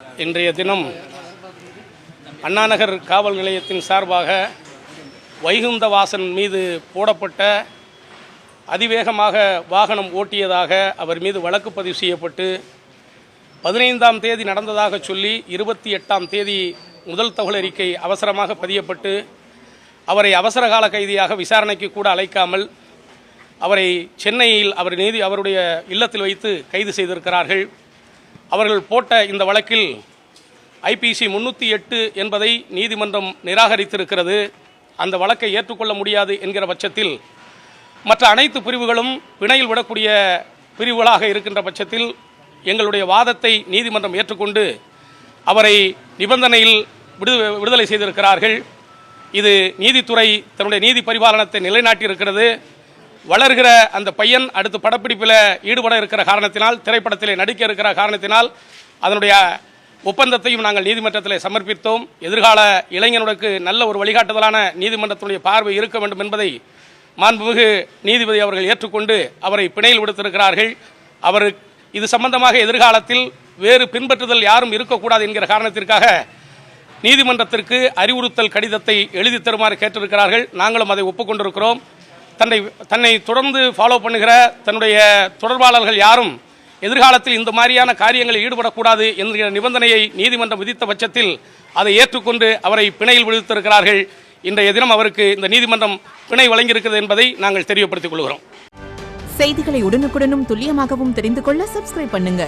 இன்றைய தினம் அண்ணாநகர் காவல் நிலையத்தின் சார்பாக வைகுந்தவாசன் மீது போடப்பட்ட அதிவேகமாக வாகனம் ஓட்டியதாக அவர் மீது வழக்கு பதிவு செய்யப்பட்டு 15ஆம் தேதி நடந்ததாக சொல்லி 28ஆம் தேதி முதல் தகவல் அறிக்கை அவசரமாக பதியப்பட்டு அவரை அவசரகால கைதியாக விசாரணைக்கு கூட அழைக்காமல் அவரை சென்னையில் அவருடைய இல்லத்தில் வைத்து கைது செய்திருக்கிறார்கள். அவர்கள் போட்ட இந்த வழக்கில் IPC 308 என்பதை நீதிமன்றம் நிராகரித்திருக்கிறது. அந்த வழக்கை ஏற்றுக்கொள்ள முடியாது என்கிற பட்சத்தில் மற்ற அனைத்து பிரிவுகளும் பிணையில் விடக்கூடிய பிரிவுகளாக இருக்கின்ற பட்சத்தில் எங்களுடைய வாதத்தை நீதிமன்றம் ஏற்றுக்கொண்டு அவரை நிபந்தனையில் விடுதலை செய்திருக்கிறார்கள். இது நீதித்துறை தன்னுடைய நீதி பரிபாலனத்தை நிலைநாட்டியிருக்கிறது. வளர்கிற அந்த பையன் அடுத்து படப்பிடிப்பில் ஈடுபட இருக்கிற காரணத்தினால், திரைப்படத்திலே நடிக்க இருக்கிற காரணத்தினால் அதனுடைய ஒப்பந்தத்தையும் நாங்கள் நீதிமன்றத்தில் சமர்ப்பித்தோம். எதிர்கால இளைஞனுக்கு நல்ல ஒரு வழிகாட்டுதலான நீதிமன்றத்துடைய பார்வை இருக்க வேண்டும் என்பதை மாண்புமிகு நீதிபதி அவர்கள் ஏற்றுக்கொண்டு அவரை பிணையில் விடுத்திருக்கிறார்கள். அவர் இது சம்பந்தமாக எதிர்காலத்தில் வேறு பின்பற்றுதல் யாரும் இருக்கக்கூடாது என்கிற காரணத்திற்காக நீதிமன்றத்திற்கு அறிவுறுத்தல் கடிதத்தை எழுதி தருமாறு கேட்டிருக்கிறார்கள். நாங்களும் அதை ஒப்புக்கொண்டிருக்கிறோம். தன்னை தொடர்ந்து ஃபாலோ பண்ணுகிற தன்னுடைய தொடர்பாளர்கள் யாரும் எதிர்காலத்தில் இந்த மாதிரியான காரியங்களில் ஈடுபடக்கூடாது என்கிற நிபந்தனையை நீதிமன்றம் விதித்த பட்சத்தில் அதை ஏற்றுக்கொண்டு அவரை பிணையில் விடுத்திருக்கிறார்கள். இன்றைய தினம் அவருக்கு இந்த நீதிமன்றம் பிணை வழங்கியிருக்கிறது என்பதை நாங்கள் தெரியப்படுத்திக் கொள்கிறோம். செய்திகளை உடனுக்குடனும் துல்லியமாகவும் தெரிந்து கொள்ள சப்ஸ்கிரைப் பண்ணுங்க.